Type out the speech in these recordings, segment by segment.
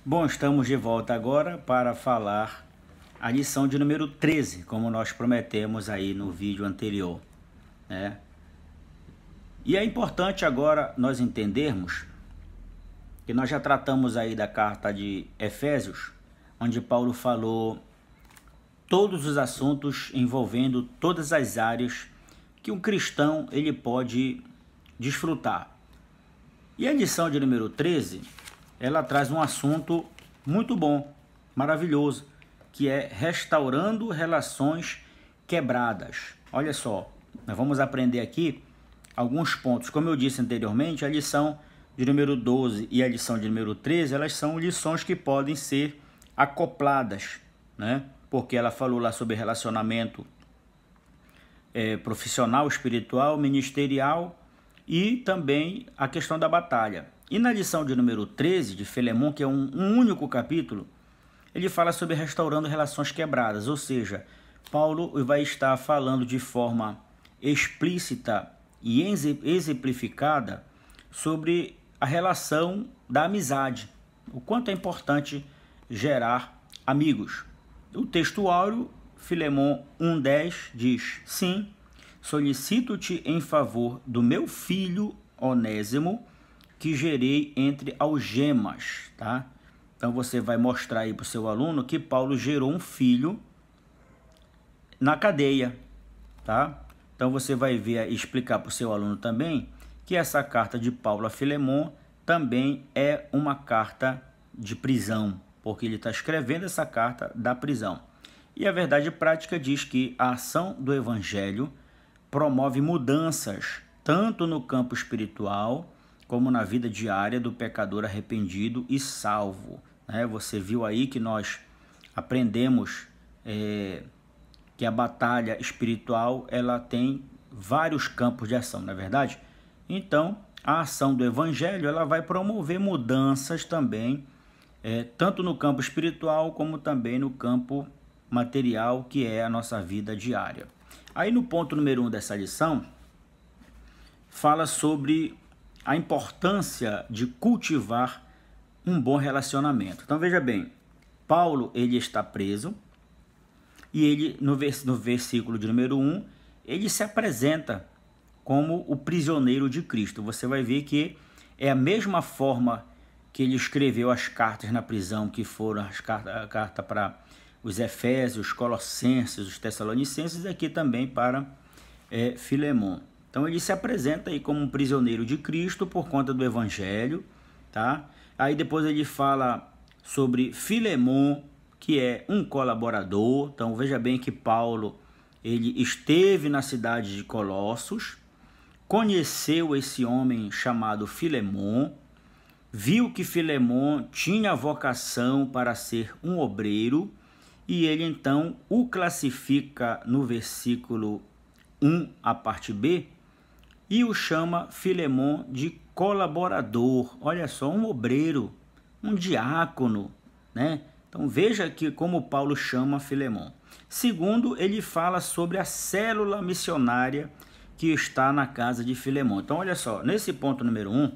Bom, estamos de volta agora para falar a lição de número 13, como nós prometemos aí no vídeo anterior, né? E é importante agora nós entendermos que nós já tratamos aí da carta de Efésios, onde Paulo falou todos os assuntos envolvendo todas as áreas que um cristão ele pode desfrutar. E a lição de número 13, ela traz um assunto muito bom, maravilhoso, que é restaurando relações quebradas. Olha só, nós vamos aprender aqui alguns pontos. Como eu disse anteriormente, a lição de número 12 e a lição de número 13, elas são lições que podem ser acopladas, né? Porque ela falou lá sobre relacionamento profissional, espiritual, ministerial e também a questão da batalha. E na lição de número 13 de Filemon, que é um único capítulo, ele fala sobre restaurando relações quebradas, ou seja, Paulo vai estar falando de forma explícita e exemplificada sobre a relação da amizade, o quanto é importante gerar amigos. O texto áureo, Filemon 1,10 diz: sim, solicito-te em favor do meu filho Onésimo, que gerei entre algemas, tá? Então você vai mostrar aí para o seu aluno que Paulo gerou um filho na cadeia, tá? Então você vai ver e explicar para o seu aluno também que essa carta de Paulo a Filemon também é uma carta de prisão, porque ele está escrevendo essa carta da prisão. E a verdade prática diz que a ação do evangelho promove mudanças, tanto no campo espiritual, como na vida diária do pecador arrependido e salvo. Você viu aí que nós aprendemos que a batalha espiritual ela tem vários campos de ação, não é verdade? Então, a ação do evangelho ela vai promover mudanças também, tanto no campo espiritual como também no campo material, que é a nossa vida diária. Aí no ponto número 1 dessa lição, fala sobre a importância de cultivar um bom relacionamento. Então veja bem, Paulo ele está preso e ele no versículo de número 1, ele se apresenta como o prisioneiro de Cristo. Você vai ver que é a mesma forma que ele escreveu as cartas na prisão, que foram a carta para os Efésios, Colossenses, os Tessalonicenses, aqui também para Filemon. Então ele se apresenta aí como um prisioneiro de Cristo por conta do Evangelho, tá? Aí depois ele fala sobre Filemon, que é um colaborador. Então veja bem que Paulo ele esteve na cidade de Colossos, conheceu esse homem chamado Filemon, viu que Filemon tinha vocação para ser um obreiro, e ele então o classifica no versículo 1, a parte B, e o chama Filemon de colaborador. Olha só, um obreiro, um diácono, né? Então veja que como Paulo chama Filemon. Segundo, ele fala sobre a célula missionária que está na casa de Filemon. Então olha só, nesse ponto número 1,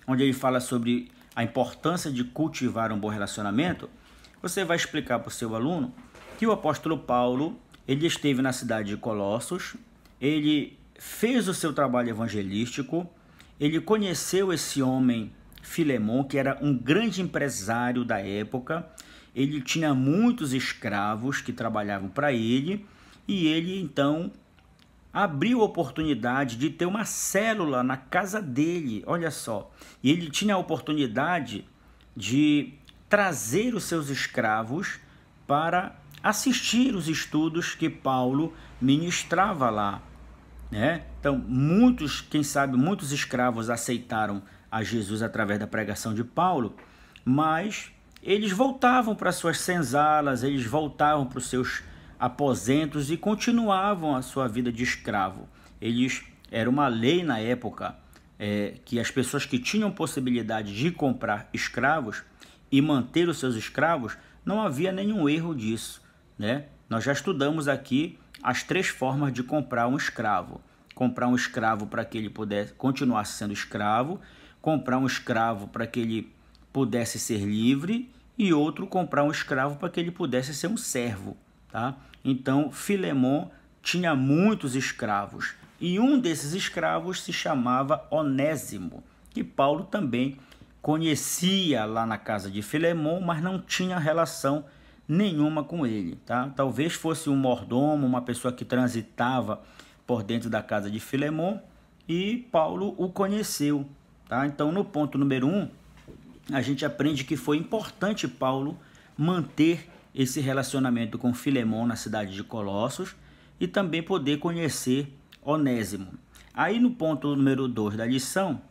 onde ele fala sobre a importância de cultivar um bom relacionamento, você vai explicar para o seu aluno que o apóstolo Paulo, ele esteve na cidade de Colossos, ele fez o seu trabalho evangelístico, ele conheceu esse homem Filemon, que era um grande empresário da época, ele tinha muitos escravos que trabalhavam para ele, e ele então abriu a oportunidade de ter uma célula na casa dele, olha só, e ele tinha a oportunidade de trazer os seus escravos para assistir os estudos que Paulo ministrava lá, né? Então, quem sabe, muitos escravos aceitaram a Jesus através da pregação de Paulo, mas eles voltavam para suas senzalas, eles voltavam para os seus aposentos e continuavam a sua vida de escravo. Era uma lei na época que as pessoas que tinham possibilidade de comprar escravos e manter os seus escravos, não havia nenhum erro disso, né? Nós já estudamos aqui as 3 formas de comprar um escravo. Comprar um escravo para que ele pudesse continuar sendo escravo, comprar um escravo para que ele pudesse ser livre e outro comprar um escravo para que ele pudesse ser um servo, tá? Então, Filemon tinha muitos escravos e um desses escravos se chamava Onésimo, que Paulo também conhecia lá na casa de Filemon, mas não tinha relação nenhuma com ele, tá? Talvez fosse um mordomo, uma pessoa que transitava por dentro da casa de Filemon e Paulo o conheceu, tá? Então, no ponto número 1, a gente aprende que foi importante Paulo manter esse relacionamento com Filemon na cidade de Colossos e também poder conhecer Onésimo. Aí no ponto número 2 da lição,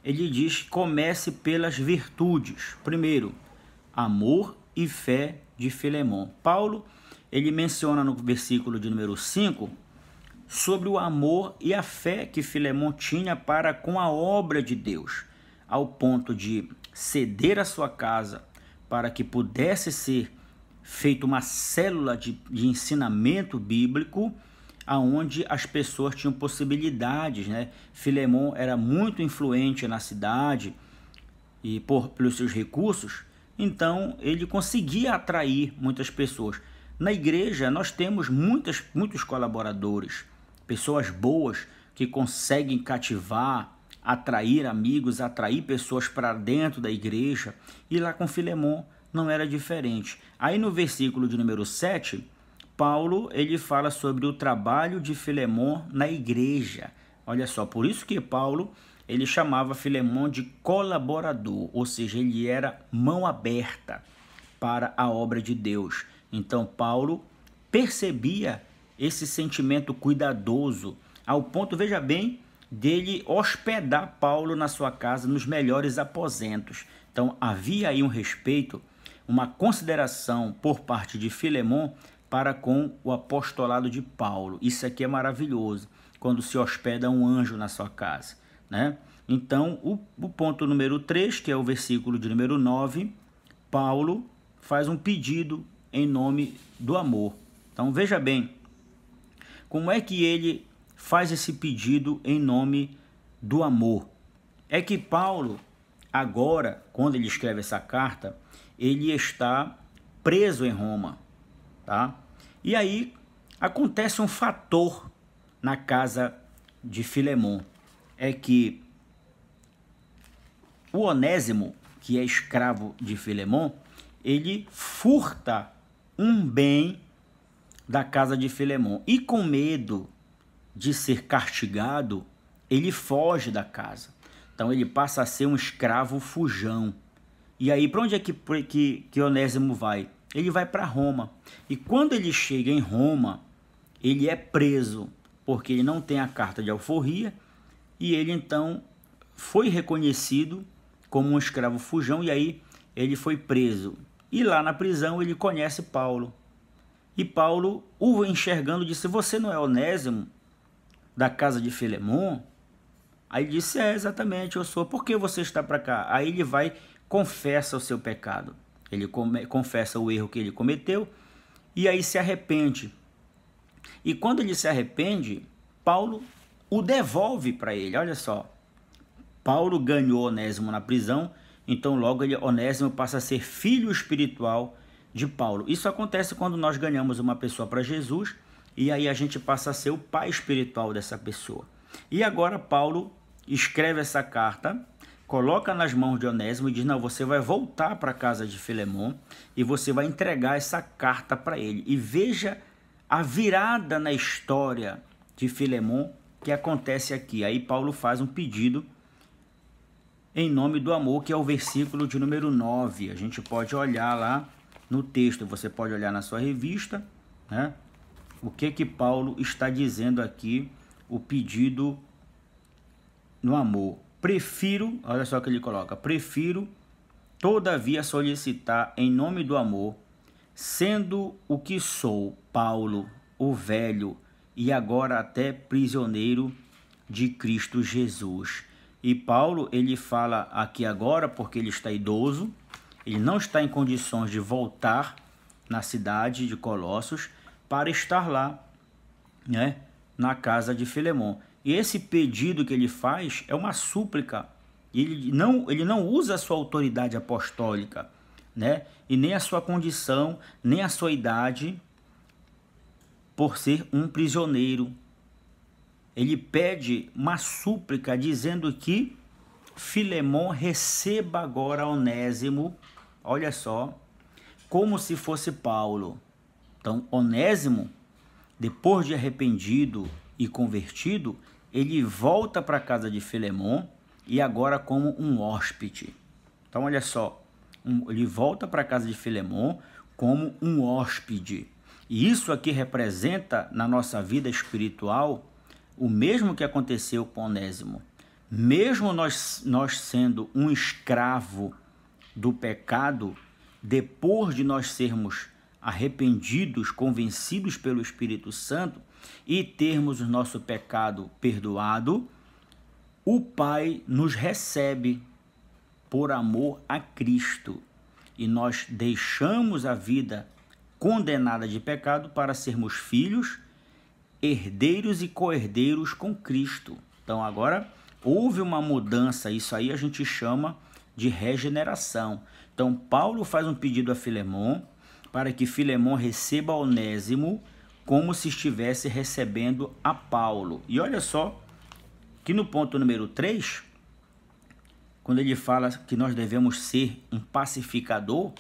ele diz: comece pelas virtudes. Primeiro, amor e fé de Filemon. Paulo, ele menciona no versículo de número 5 sobre o amor e a fé que Filemon tinha para com a obra de Deus, ao ponto de ceder a sua casa para que pudesse ser feita uma célula de ensinamento bíblico, aonde as pessoas tinham possibilidades, né? Filemon era muito influente na cidade e pelos seus recursos, então ele conseguia atrair muitas pessoas. Na igreja nós temos muitos colaboradores, pessoas boas que conseguem cativar, atrair amigos, atrair pessoas para dentro da igreja, e lá com Filemon não era diferente. Aí no versículo de número 7, Paulo ele fala sobre o trabalho de Filemon na igreja. Olha só, por isso que Paulo ele chamava Filemon de colaborador, ou seja, ele era mão aberta para a obra de Deus. Então Paulo percebia esse sentimento cuidadoso, ao ponto, veja bem, dele hospedar Paulo na sua casa nos melhores aposentos. Então havia aí um respeito, uma consideração por parte de Filemon para com o apostolado de Paulo. Isso aqui é maravilhoso, quando se hospeda um anjo na sua casa, né? Então, o ponto número 3, que é o versículo de número 9, Paulo faz um pedido em nome do amor. Então, veja bem, como é que ele faz esse pedido em nome do amor? É que Paulo, agora, quando ele escreve essa carta, ele está preso em Roma, tá? E aí acontece um fator na casa de Filemon, é que o Onésimo, que é escravo de Filemon, ele furta um bem da casa de Filemon e, com medo de ser castigado, ele foge da casa. Então ele passa a ser um escravo fujão. E aí, para onde é que Onésimo vai? Ele vai para Roma. E quando ele chega em Roma, ele é preso, porque ele não tem a carta de alforria, e ele então foi reconhecido como um escravo fujão, e aí ele foi preso. E lá na prisão ele conhece Paulo. E Paulo, o enxergando, disse: você não é Onésimo, da casa de Filemon? Aí disse: é, exatamente, eu sou. Por que você está para cá? Aí ele vai, confessa o seu pecado. Ele confessa o erro que ele cometeu e aí se arrepende. E quando ele se arrepende, Paulo o devolve para ele. Olha só, Paulo ganhou Onésimo na prisão, então logo Onésimo passa a ser filho espiritual de Paulo. Isso acontece quando nós ganhamos uma pessoa para Jesus e aí a gente passa a ser o pai espiritual dessa pessoa. E agora Paulo escreve essa carta, coloca nas mãos de Onésimo e diz: não, você vai voltar para a casa de Filemon e você vai entregar essa carta para ele. E veja a virada na história de Filemon que acontece aqui. Aí Paulo faz um pedido em nome do amor, que é o versículo de número 9. A gente pode olhar lá no texto, você pode olhar na sua revista, né? O que Paulo está dizendo aqui, o pedido no amor. Prefiro, olha só o que ele coloca: prefiro, todavia, solicitar em nome do amor, sendo o que sou, Paulo, o velho, e agora até prisioneiro de Cristo Jesus. E Paulo, ele fala aqui agora porque ele está idoso, ele não está em condições de voltar na cidade de Colossos para estar lá, na casa de Filemon. E esse pedido que ele faz é uma súplica Ele não usa a sua autoridade apostólica, né? E nem a sua condição, nem a sua idade, por ser um prisioneiro. Ele pede uma súplica dizendo que Filemon receba agora Onésimo, olha só, como se fosse Paulo. Então, Onésimo, depois de arrependido e convertido, ele volta para a casa de Filemon e agora como um hóspede. Então, olha só, ele volta para a casa de Filemon como um hóspede. E isso aqui representa, na nossa vida espiritual, o mesmo que aconteceu com Onésimo. Mesmo nós sendo um escravo do pecado, depois de nós sermos arrependidos, convencidos pelo Espírito Santo e termos o nosso pecado perdoado, o Pai nos recebe por amor a Cristo. E nós deixamos a vida condenada de pecado para sermos filhos, herdeiros e co-herdeiros com Cristo. Então agora houve uma mudança, isso aí a gente chama de regeneração. Então Paulo faz um pedido a Filemon para que Filemon receba Onésimo como se estivesse recebendo a Paulo. E olha só que no ponto número 3, quando ele fala que nós devemos ser um pacificador,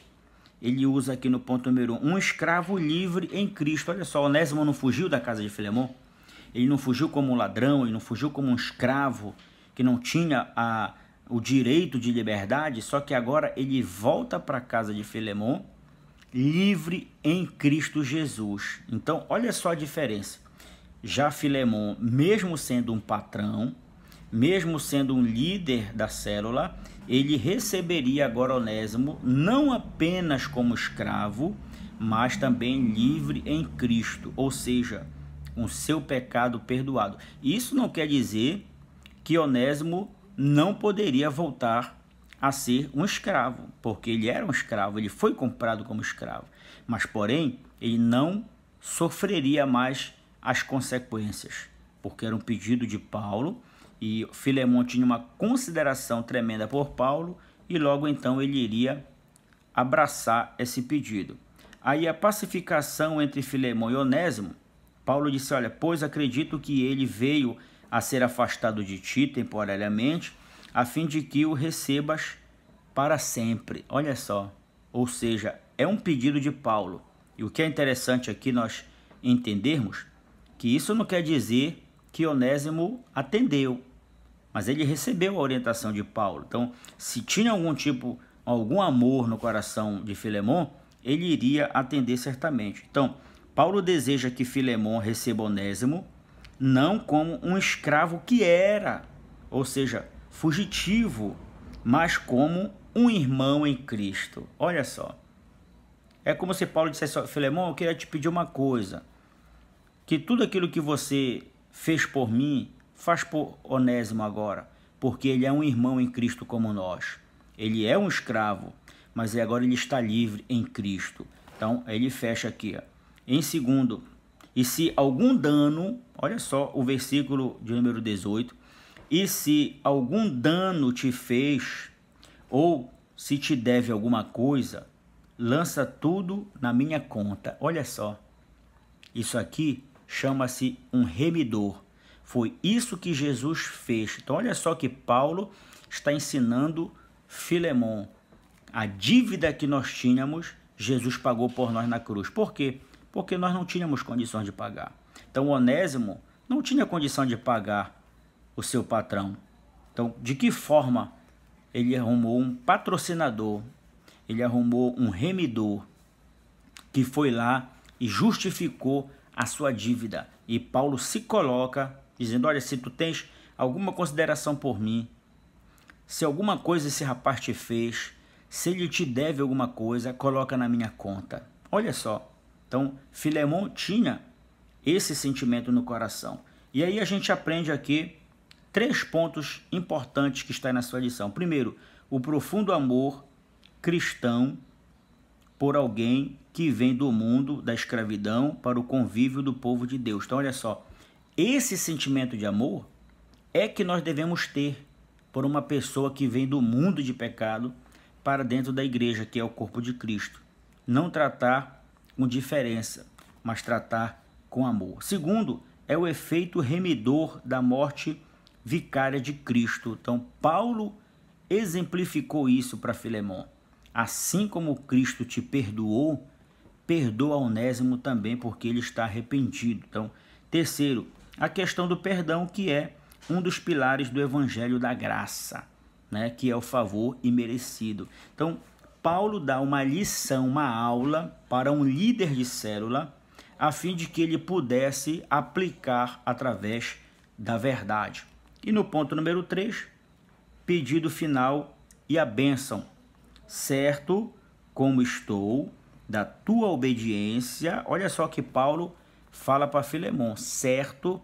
ele usa aqui no ponto número 1, um escravo livre em Cristo. Olha só, Onésimo não fugiu da casa de Filemon, ele não fugiu como um ladrão, ele não fugiu como um escravo que não tinha o direito de liberdade, só que agora ele volta para a casa de Filemon livre em Cristo Jesus. Então, olha só a diferença. Já Filemon, mesmo sendo um patrão, mesmo sendo um líder da célula, ele receberia agora Onésimo não apenas como escravo, mas também livre em Cristo, ou seja, com seu pecado perdoado. Isso não quer dizer que Onésimo não poderia voltar a ser um escravo, porque ele era um escravo, ele foi comprado como escravo, mas porém ele não sofreria mais as consequências, porque era um pedido de Paulo e Filemon tinha uma consideração tremenda por Paulo e logo então ele iria abraçar esse pedido. Aí a pacificação entre Filemon e Onésimo, Paulo disse, olha, pois acredito que ele veio a ser afastado de ti temporariamente, a fim de que o recebas para sempre. Olha só, ou seja, é um pedido de Paulo. E o que é interessante aqui nós entendermos, que isso não quer dizer que Onésimo atendeu, mas ele recebeu a orientação de Paulo. Então, se tinha algum amor no coração de Filemon, ele iria atender certamente. Então, Paulo deseja que Filemon receba Onésimo, não como um escravo que era, ou seja, fugitivo, mas como um irmão em Cristo. Olha só. É como se Paulo dissesse, Filemon, eu queria te pedir uma coisa, que tudo aquilo que você fez por mim, faz por Onésimo agora, porque ele é um irmão em Cristo como nós. Ele é um escravo, mas agora ele está livre em Cristo. Então, ele fecha aqui, ó. Em segundo, e se algum dano, olha só o versículo de número 18, e se algum dano te fez, ou se te deve alguma coisa, lança tudo na minha conta. Olha só, isso aqui chama-se um remidor. Foi isso que Jesus fez. Então olha só que Paulo está ensinando Filemon. A dívida que nós tínhamos, Jesus pagou por nós na cruz. Por quê? Porque nós não tínhamos condições de pagar. Então Onésimo não tinha condição de pagar o seu patrão. Então, de que forma ele arrumou um patrocinador? Ele arrumou um remidor que foi lá e justificou a sua dívida. E Paulo se coloca dizendo, olha, se tu tens alguma consideração por mim, se alguma coisa esse rapaz te fez, se ele te deve alguma coisa, coloca na minha conta. Olha só. Então, Filemon tinha esse sentimento no coração. E aí a gente aprende aqui 3 pontos importantes que está na sua lição. Primeiro, o profundo amor cristão por alguém que vem do mundo da escravidão para o convívio do povo de Deus. Então, olha só, esse sentimento de amor é que nós devemos ter por uma pessoa que vem do mundo de pecado para dentro da igreja, que é o corpo de Cristo. Não tratar com diferença, mas tratar com amor. Segundo, é o efeito remidor da morte vicária de Cristo. Então, Paulo exemplificou isso para Filemon. Assim como Cristo te perdoou, perdoa Onésimo também, porque ele está arrependido. Então, terceiro, a questão do perdão, que é um dos pilares do evangelho da graça, né, que é o favor imerecido. Então, Paulo dá uma lição, uma aula para um líder de célula, a fim de que ele pudesse aplicar através da verdade. E no ponto número 3, pedido final e a bênção. Certo como estou da tua obediência. Olha só que Paulo fala para Filemon: certo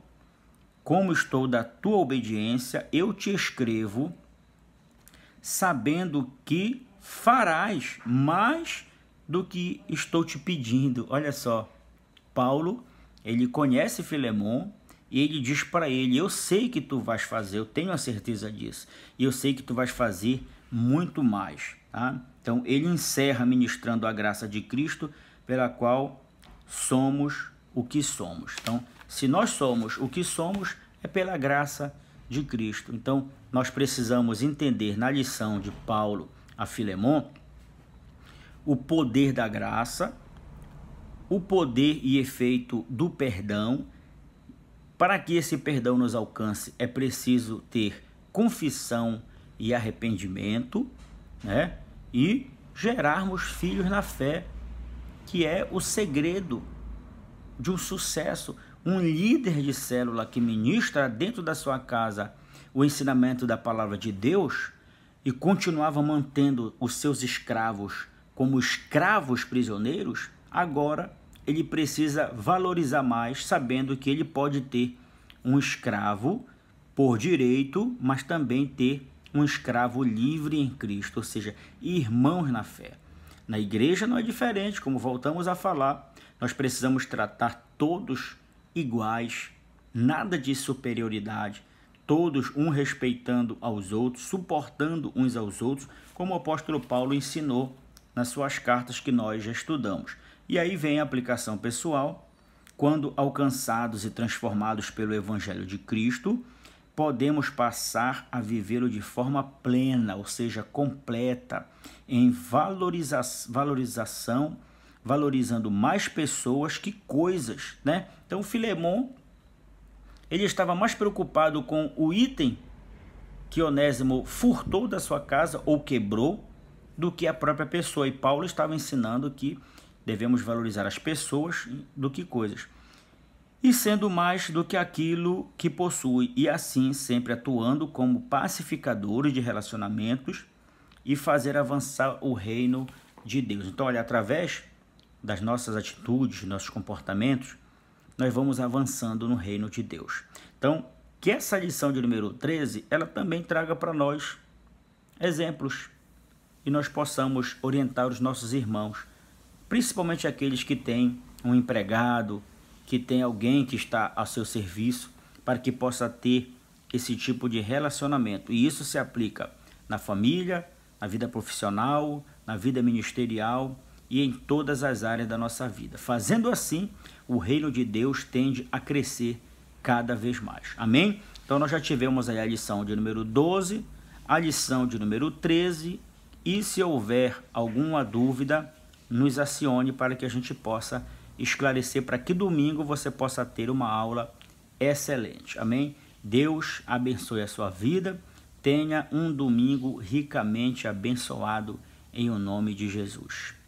como estou da tua obediência, eu te escrevo, sabendo que farás mais do que estou te pedindo. Olha só, Paulo, ele conhece Filemon e ele diz para ele: eu sei que tu vais fazer, eu tenho a certeza disso, e eu sei que tu vais fazer muito mais. Tá? Então, ele encerra ministrando a graça de Cristo, pela qual somos o que somos. Então, se nós somos o que somos, é pela graça de Cristo. Então, nós precisamos entender na lição de Paulo a Filemon o poder da graça, o poder e efeito do perdão. Para que esse perdão nos alcance, é preciso ter confissão e arrependimento, né? E gerarmos filhos na fé, que é o segredo de um sucesso. Um líder de célula que ministra dentro da sua casa o ensinamento da palavra de Deus e continuava mantendo os seus escravos como escravos prisioneiros, agora ele precisa valorizar mais, sabendo que ele pode ter um escravo por direito, mas também ter um escravo livre em Cristo, ou seja, irmãos na fé. Na igreja não é diferente, como voltamos a falar, nós precisamos tratar todos iguais, nada de superioridade, todos um respeitando aos outros, suportando uns aos outros, como o apóstolo Paulo ensinou nas suas cartas que nós já estudamos. E aí vem a aplicação pessoal: quando alcançados e transformados pelo Evangelho de Cristo, podemos passar a vivê-lo de forma plena, ou seja, completa, em valorização, valorizando mais pessoas que coisas, né? Então, Filemon, ele estava mais preocupado com o item que Onésimo furtou da sua casa ou quebrou, do que a própria pessoa. E Paulo estava ensinando que devemos valorizar as pessoas do que coisas, e sendo mais do que aquilo que possui, e assim sempre atuando como pacificadores de relacionamentos e fazer avançar o reino de Deus. Então, olha, através das nossas atitudes, nossos comportamentos, nós vamos avançando no reino de Deus. Então, que essa lição de número 13, ela também traga para nós exemplos e nós possamos orientar os nossos irmãos, principalmente aqueles que têm um empregado, que tem alguém que está a seu serviço, para que possa ter esse tipo de relacionamento. E isso se aplica na família, na vida profissional, na vida ministerial e em todas as áreas da nossa vida. Fazendo assim, o reino de Deus tende a crescer cada vez mais. Amém? Então, nós já tivemos aí a lição de número 12, a lição de número 13, e se houver alguma dúvida, nos acione para que a gente possa esclarecer, para que domingo você possa ter uma aula excelente. Amém? Deus abençoe a sua vida. Tenha um domingo ricamente abençoado em o nome de Jesus.